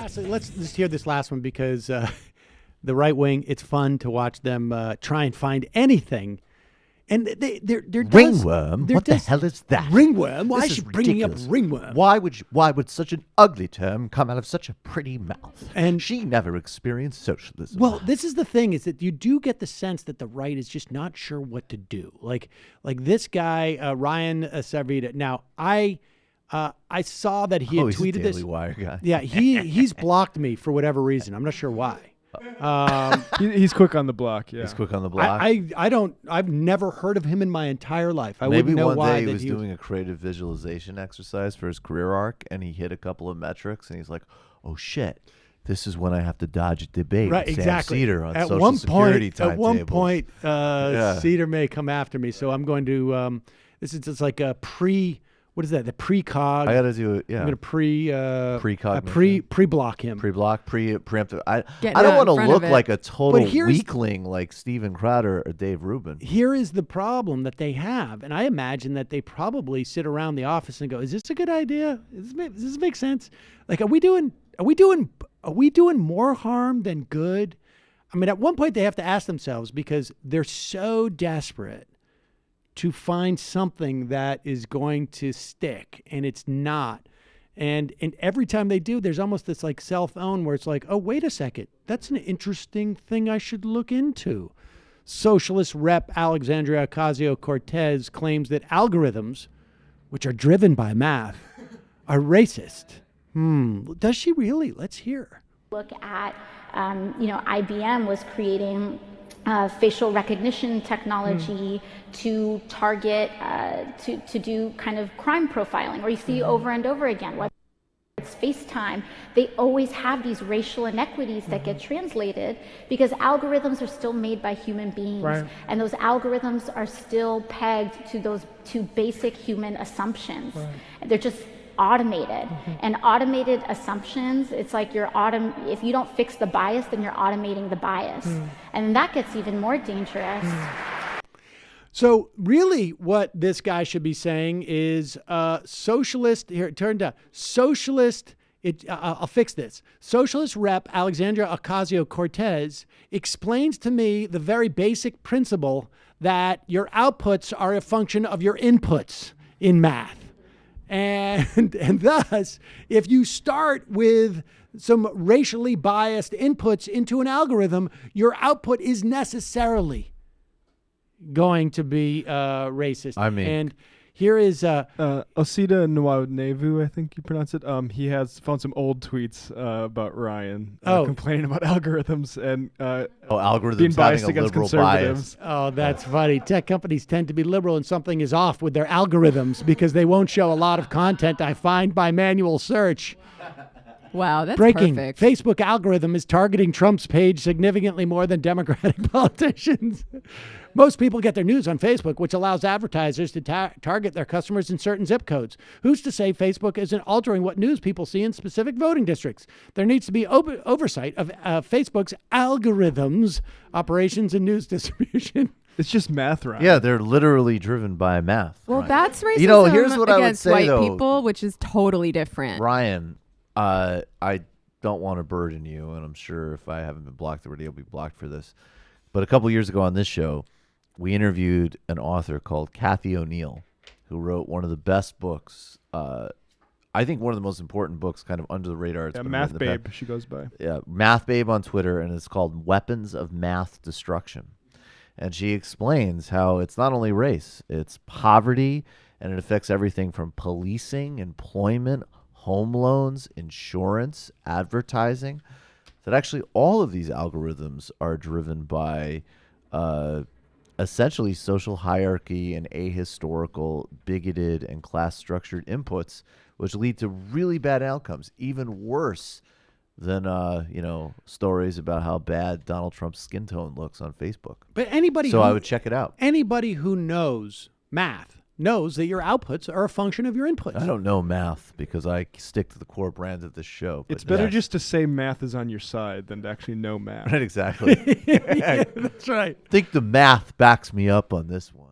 Lastly, let's just hear this last one because the right wing, it's fun to watch them try and find anything. And they're ringworm? What the hell is that? Ringworm? Why This is she is bringing up ridiculous. ringworm? Why would such an ugly term come out of such a pretty mouth? And she never experienced socialism. Well, this is the thing, is that you do get the sense that the right is just not sure what to do. Like this guy, Ryan Saavedra. Now, I saw that he had he's tweeted a Daily this. Wire guy. Yeah, he's blocked me for whatever reason. I'm not sure why. He's quick on the block. Yeah, He's quick on the block. I've never heard of him in my entire life. I Maybe wouldn't know one why day that he was doing a creative visualization exercise for his career arc, and he hit a couple of metrics, and he's like, "Oh shit, this is when I have to dodge a debate." Right, with exactly. Sam Seder on At Social one Security point, at one timetables. point, Yeah. Seder may come after me, so I'm going to. This is just like a pre. What is that? The precog. I got to do it. Yeah, I'm going to Precognition. pre-block him. Pre-block, preemptive. I Get don't out want to in front look of it. like a total But here's- weakling like Steven Crowder or Dave Rubin. Here is the problem that they have, and I imagine that they probably sit around the office and go, "Is this a good idea? Does this make sense? Like, are we doing more harm than good?" I mean, at one point they have to ask themselves, because they're so desperate to find something that is going to stick, and it's not. And every time they do, there's almost this like self-own where it's like, oh, wait a second, that's an interesting thing I should look into. Socialist rep Alexandria Ocasio-Cortez claims that algorithms, which are driven by math, are racist. Does she really? Let's hear. Look at, IBM was creating facial recognition technology to target, to do kind of crime profiling, or you see over and over again, whether it's FaceTime, they always have these racial inequities that get translated because algorithms are still made by human beings. Right. And those algorithms are still pegged to those two basic human assumptions. Right. They're just automated. And automated assumptions, it's like if you don't fix the bias, then you're automating the bias. And that gets even more dangerous. So really what this guy should be saying is socialist, here, turn down, socialist, I'll fix this. Socialist rep Alexandria Ocasio-Cortez explains to me the very basic principle that your outputs are a function of your inputs in math. And thus, if you start with some racially biased inputs into an algorithm, your output is necessarily going to be racist. I mean, and here is Osita Nwanevu, I think you pronounce it. He has found some old tweets about Ryan complaining about algorithms and algorithms being biased having a against liberal conservatives. bias. Oh, that's funny. Tech companies tend to be liberal and something is off with their algorithms because they won't show a lot of content I find by manual search. Wow, that's Breaking. perfect. Facebook algorithm is targeting Trump's page significantly more than Democratic politicians. Most people get their news on Facebook, which allows advertisers to target their customers in certain zip codes. Who's to say Facebook isn't altering what news people see in specific voting districts? There needs to be oversight of Facebook's algorithms, operations, and news distribution. It's just math, Ryan. Yeah, they're literally driven by math. Well, Ryan. that's racism You know, here's what I would against say, white though. people, which is totally different. Ryan, I don't want to burden you, and I'm sure if I haven't been blocked already, I'll be blocked for this. But a couple years ago on this show, we interviewed an author called Kathy O'Neill, who wrote one of the best books. I think one of the most important books, kind of under the radar. Yeah, Math Babe, she goes by. Yeah, Math Babe on Twitter, and it's called Weapons of Math Destruction. And she explains how it's not only race, it's poverty, and it affects everything from policing, employment, home loans, insurance, advertising. That actually all of these algorithms are driven by essentially social hierarchy and ahistorical, bigoted, and class-structured inputs, which lead to really bad outcomes, even worse than stories about how bad Donald Trump's skin tone looks on Facebook. But anybody I would check it out. Anybody who knows math knows that your outputs are a function of your inputs. I don't know math because I stick to the core brand of this show. It's better just to say math is on your side than to actually know math. Right, exactly. Yeah, that's right. I think the math backs me up on this one.